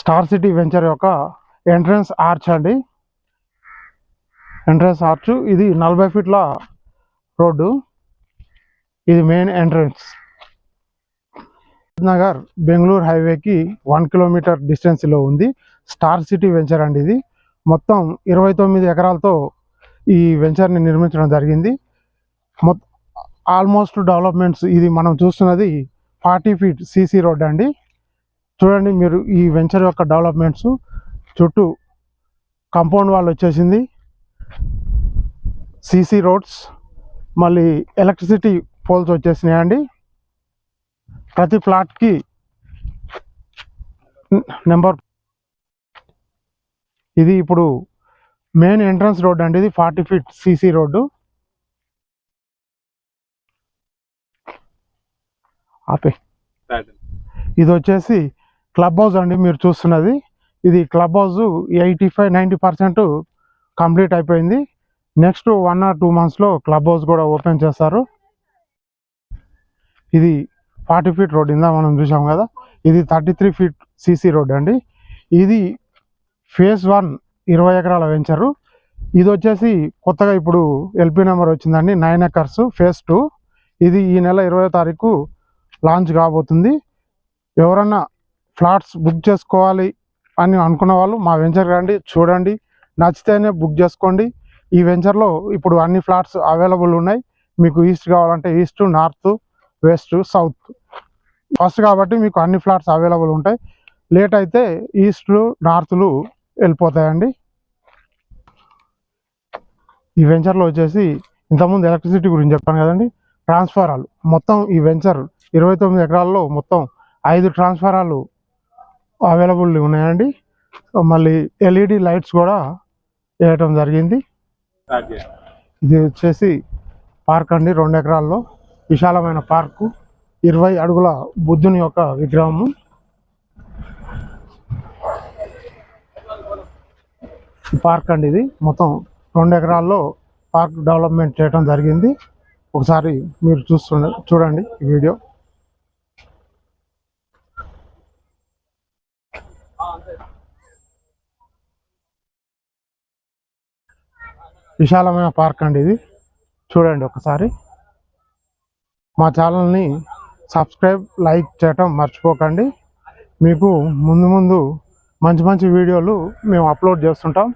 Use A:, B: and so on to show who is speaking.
A: Star city venture యొక్క entrance arch అండి. Entrance arch ఇది 40 ఫీట్ల రోడ్డు. ఇది మెయిన్ ఎంట్రన్స్. నగర్ బెంగళూరు హైవేకి 1 కిలోమీటర్ డిస్టెన్స్లో ఉంది. స్టార్ సిటీ వెంచర్ అండి. ఇది మొత్తం 29 ఎకరాలతో ఈ వెంచర్ని నిర్మించడం జరిగింది. ఆల్మోస్ట్ డెవలప్మెంట్స్ ఇది మనం చూస్తున్నది 40 ఫీట్ సీసీ రోడ్ అండి. చూడండి మీరు ఈ వెంచర్ యొక్క డెవలప్మెంట్స్. చుట్టూ కాంపౌండ్ వాల్ వచ్చేసింది, సీసీ రోడ్స్, మళ్ళీ ఎలక్ట్రిసిటీ పోల్స్ వచ్చేసినాయండి. ప్రతి ప్లాట్కి నెంబర్. ఇది ఇప్పుడు మెయిన్ ఎంట్రన్స్ రోడ్ అండి. ఇది 40 ఫీట్ సీసీ రోడ్డు. ఇది వచ్చేసి క్లబ్ హౌస్ అండి. మీరు చూస్తున్నది ఇది క్లబ్ హౌస్ 85-90% కంప్లీట్ అయిపోయింది. నెక్స్ట్ 1 or 2 monthsలో క్లబ్ హౌస్ కూడా ఓపెన్ చేస్తారు. ఇది 40 ఫీట్ రోడ్ ఇందా మనం చూసాం కదా. ఇది 33 ఫీట్ సీసీ రోడ్ అండి. ఇది ఫేజ్ 1 20 ఎకరాల వెంచరు. ఇది వచ్చేసి కొత్తగా ఇప్పుడు ఎల్పీ నెంబర్ వచ్చిందండి, 9 acres ఫేజ్ 2. ఇది ఈ నెల 20వ తారీఖు లాంచ్ కాబోతుంది. ఎవరన్నా ఫ్లాట్స్ బుక్ చేసుకోవాలి అని అనుకున్న వాళ్ళు మా వెంచర్ రండి, చూడండి, నచ్చితేనే బుక్ చేసుకోండి. ఈ వెంచర్లో ఇప్పుడు అన్ని ఫ్లాట్స్ అవైలబుల్ ఉన్నాయి. మీకు ఈస్ట్ కావాలంటే east, north, west, south. First కాబట్టి మీకు అన్ని ఫ్లాట్స్ అవైలబుల్ ఉంటాయి. లేట్ అయితే ఈస్ట్లు, నార్త్లు వెళ్ళిపోతాయండి. ఈ వెంచర్లో వచ్చేసి ఇంతకుముందు ఎలక్ట్రిసిటీ గురించి చెప్పాను కదండి. ట్రాన్స్ఫారాలు మొత్తం ఈ వెంచర్ 29 ఎకరాల్లో మొత్తం 5 ట్రాన్స్ఫారాలు అవైలబుల్ ఉన్నాయండి. మళ్ళీ ఎల్ఈడి లైట్స్ కూడా వేయటం జరిగింది. ఇది వచ్చేసి పార్క్ అండి. 2 ఎకరాల్లో విశాలమైన పార్కు, 20 అడుగుల బుద్ధుని యొక్క విగ్రహము. పార్క్ అండి. ఇది మొత్తం 2 ఎకరాల్లో పార్క్ డెవలప్మెంట్ చేయడం జరిగింది. ఒకసారి మీరు చూడండి ఈ వీడియో. విశాలమైన పార్క్ అండి. ఇది చూడండి ఒకసారి. మా ఛానల్ని సబ్స్క్రైబ్, లైక్ చేయటం మర్చిపోకండి. మీకు ముందు మంచి వీడియోలు మేము అప్లోడ్ చేస్తుంటాం.